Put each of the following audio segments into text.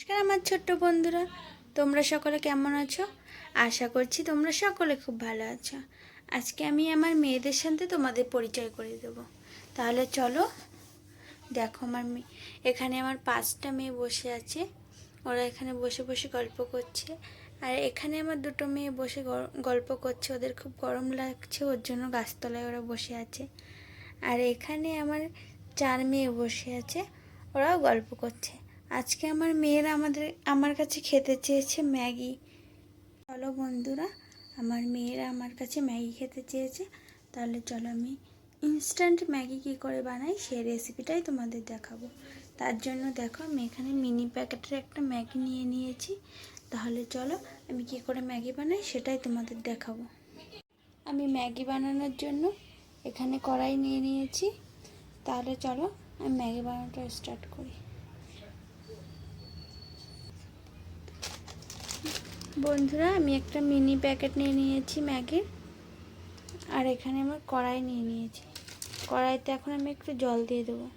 নমস্কার আমার ছোট্ট বন্ধুরা, তোমরা সকলে কেমন আছো? আশা করছি তোমরা সকলে খুব ভালো আছো। আজকে আমি আমার মেয়েদের সাথে তোমাদের পরিচয় করে দেব। তাহলে চলো, দেখো আমার মেয়ে, এখানে আমার 5টা মেয়ে বসে আছে। ওরা এখানে বসে বসে গল্প করছে। আর এখানে আমার 2টো মেয়ে বসে গল্প করছে। ওদের খুব গরম লাগছে, ওর জন্য গাছতলায় ওরা বসে আছে। আর এখানে আমার 4 মেয়ে বসে আছে, ওরাও গল্প করছে। আজকে আমার মেয়েরা আমার কাছে খেতে চেয়েছে ম্যাগি। চলো বন্ধুরা, আমার মেয়েরা আমার কাছে ম্যাগি খেতে চেয়েছে। তাহলে চলো আমি ইনস্ট্যান্ট ম্যাগি কী করে বানাই সেই রেসিপিটাই তোমাদের দেখাবো। তার জন্য দেখো, আমি এখানে মিনি প্যাকেটের একটা ম্যাগি নিয়ে নিয়েছি। তাহলে চলো আমি কী করে ম্যাগি বানাই সেটাই তোমাদের দেখাবো। আমি ম্যাগি বানানোর জন্য এখানে কড়াই নিয়ে নিয়েছি। তাহলে চলো আমি ম্যাগি বানানোটা স্টার্ট করি। বন্ধুরা, আমি একটা মিনি প্যাকেট নিয়ে নিয়েছি ম্যাগির। আর এখানে আমার কড়াই নিয়ে নিয়েছি। কড়াইতে এখন আমি একটু জল দিয়ে দেবো।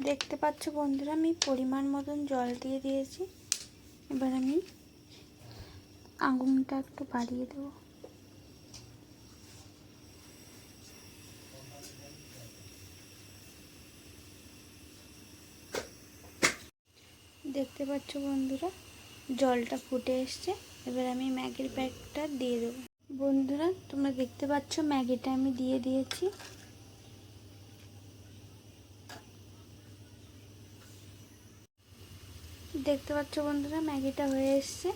দেখতে পাচ্ছ বন্ধুরা, আমি পরিমাণ মতন জল দিয়ে দিয়েছি। এবার আমি আগুনটা একটু বাড়িয়ে দেবো। দেখতে পাচ্ছ বন্ধুরা, জলটা ফুটে এসছে। এবার আমি ম্যাগির প্যাকেটটা দিয়ে দেবো। বন্ধুরা, তোমরা দেখতে পাচ্ছ ম্যাগিটা আমি দিয়ে দিয়েছি। দেখতে পাচ্ছ বন্ধুরা, ম্যাগিটা হয়ে এসছে।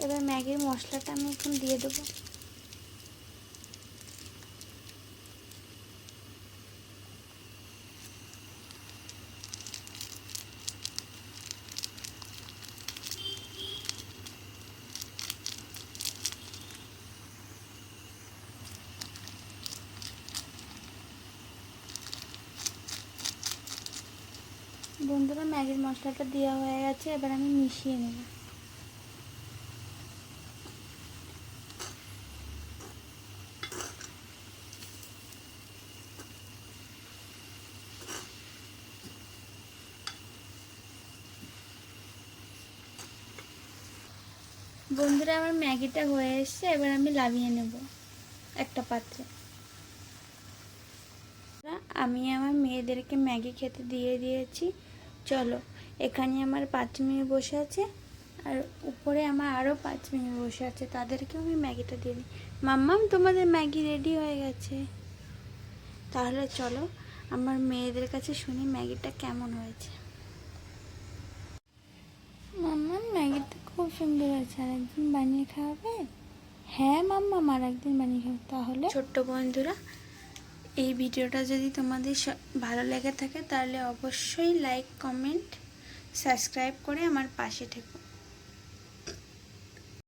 এবার ম্যাগির মশলাটা আমি এখন দিয়ে দেবো। বন্ধুরা, ম্যাগির মশলাটা দেওয়া হয়ে গেছে। এবার আমি মিশিয়ে নেব। বন্ধুরা, আমার ম্যাগিটা হয়ে এসছে। এবার আমি নামিয়ে নেব একটা পাত্রে। আমি আমার মেয়েদেরকে ম্যাগি খেতে দিয়ে দিয়েছি। চলো, এখানে আমার 5 মেয়ে বসে আছে। আর উপরে আমার আরও 5 মেয়ে বসে আছে, তাদেরকেও আমি ম্যাগিটা দিয়ে দিই। মাম্মাম, তোমাদের ম্যাগি রেডি হয়ে গেছে। তাহলে চলো আমার মেয়েদের কাছে শুনি ম্যাগিটা কেমন হয়েছে। মাম্মাম, ম্যাগিটা খুব সুন্দর হয়েছে, আর একদিন বানিয়ে খাওয়াবে? হ্যাঁ মাম্মাম, আর একদিন বানিয়ে খাবে। তাহলে ছোট্ট বন্ধুরা, এই ভিডিওটা যদি তোমাদের ভালো লেগে থাকে তাহলে অবশ্যই লাইক, কমেন্ট, সাবস্ক্রাইব করে আমার পাশে থেকো।